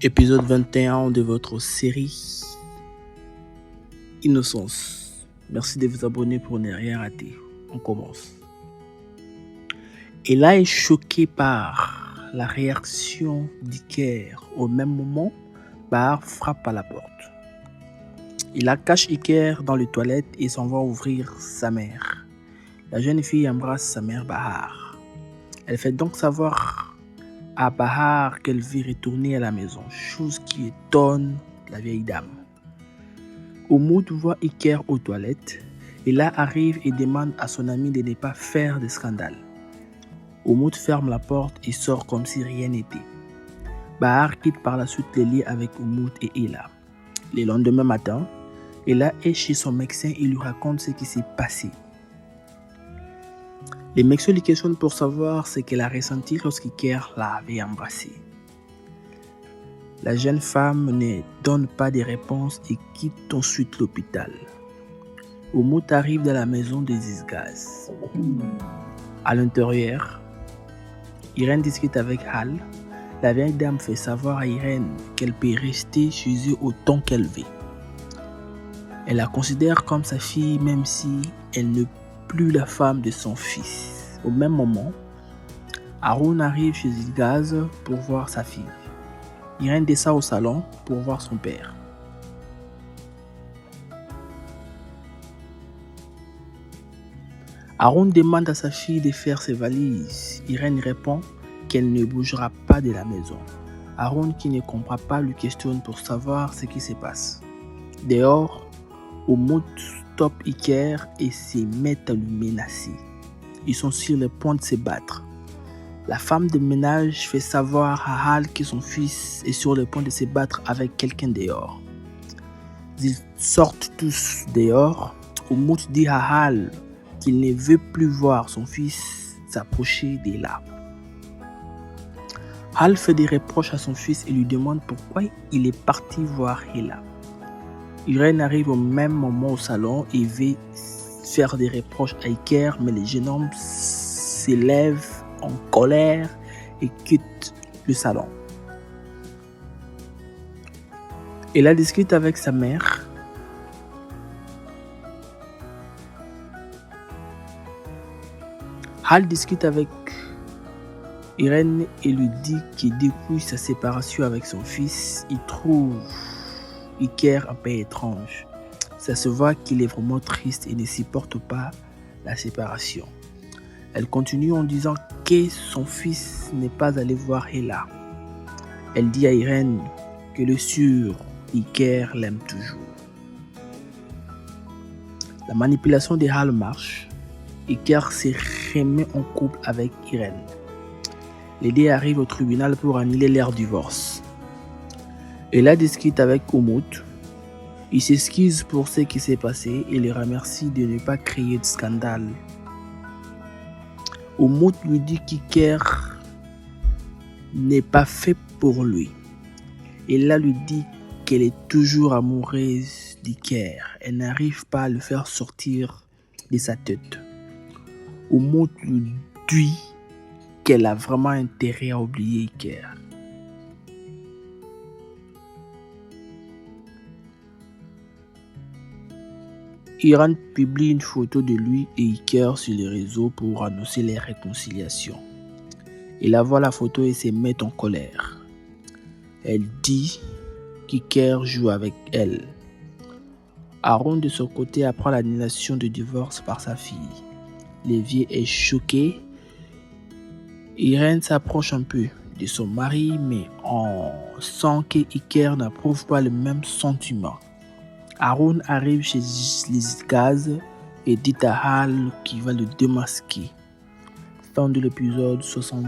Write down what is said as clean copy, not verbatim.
Épisode 21 de votre série Innocence. Merci de vous abonner pour ne rien rater. On commence. Ella est choquée par la réaction d'Iker. Au même moment, Bahar frappe à la porte. Ella cache Iker dans les toilettes et s'en va ouvrir sa mère. La jeune fille embrasse sa mère Bahar. Elle fait donc savoir à Bahar qu'elle veut retourner à la maison, chose qui étonne la vieille dame. Oumoud voit Iker aux toilettes et là arrive et demande à son ami de ne pas faire de scandale. Oumoud ferme la porte et sort comme si rien n'était. Bahar quitte par la suite les liens avec Oumoud et Ella. Le lendemain matin, Ella est chez son médecin et lui raconte ce qui s'est passé. Le médecin lui questionne pour savoir ce qu'elle a ressenti lorsqu'Iker l'avait embrassée. La jeune femme ne donne pas de réponse et quitte ensuite l'hôpital. Oumoud arrive dans la maison de Zizgaz. À l'intérieur, Irène discute avec Hal. La vieille dame fait savoir à Irène qu'elle peut rester chez eux autant qu'elle veut. Elle la considère comme sa fille même si elle ne plus la femme de son fils. Au même moment, Haroun arrive chez Zizgaz pour voir sa fille. Irène descend au salon pour voir son père. Haroun demande à sa fille de faire ses valises. Irène répond qu'elle ne bougera pas de la maison. Haroun, qui ne comprend pas, lui questionne pour savoir ce qui se passe. Dehors, Oumoud stoppe Iker et se met à lui menacer. Ils sont sur le point de se battre. La femme de ménage fait savoir à Hal que son fils est sur le point de se battre avec quelqu'un dehors. Ils sortent tous dehors. Oumoud dit à Hal qu'il ne veut plus voir son fils s'approcher d'Ella. Hal fait des reproches à son fils et lui demande pourquoi il est parti voir Ella. Irène arrive au même moment au salon et veut faire des reproches à Iker, mais le jeune homme s'élève en colère et quitte le salon. Ella discute avec sa mère. Hal discute avec Irène et lui dit que depuis sa séparation avec son fils, il trouve Iker un peu étrange. Ça se voit qu'il est vraiment triste et ne supporte pas la séparation. Elle continue en disant que son fils n'est pas allé voir Ella. Elle dit à Irène que le sûr Iker l'aime toujours. La manipulation de Hal marche. Iker se remet en couple avec Irène. Les deux arrivent au tribunal pour annuler leur divorce. Ella discute avec Oumoud. Il s'excuse pour ce qui s'est passé et le remercie de ne pas créer de scandale. Oumoud lui dit qu'Iker n'est pas fait pour lui. Ella lui dit qu'elle est toujours amoureuse d'Iker. Elle n'arrive pas à le faire sortir de sa tête. Oumoud lui dit qu'elle a vraiment intérêt à oublier Iker. Irène publie une photo de lui et Iker sur les réseaux pour annoncer les réconciliations. Elle voit la photo et se met en colère. Elle dit qu'Iker joue avec elle. Haroun de son côté apprend l'annulation du divorce par sa fille. Lévier est choqué. Irène s'approche un peu de son mari, mais on sent que Iker n'approuve pas le même sentiment. Haroun arrive chez Zizgaz et dit à Hal qu'il va le démasquer. Fin de l'épisode 60.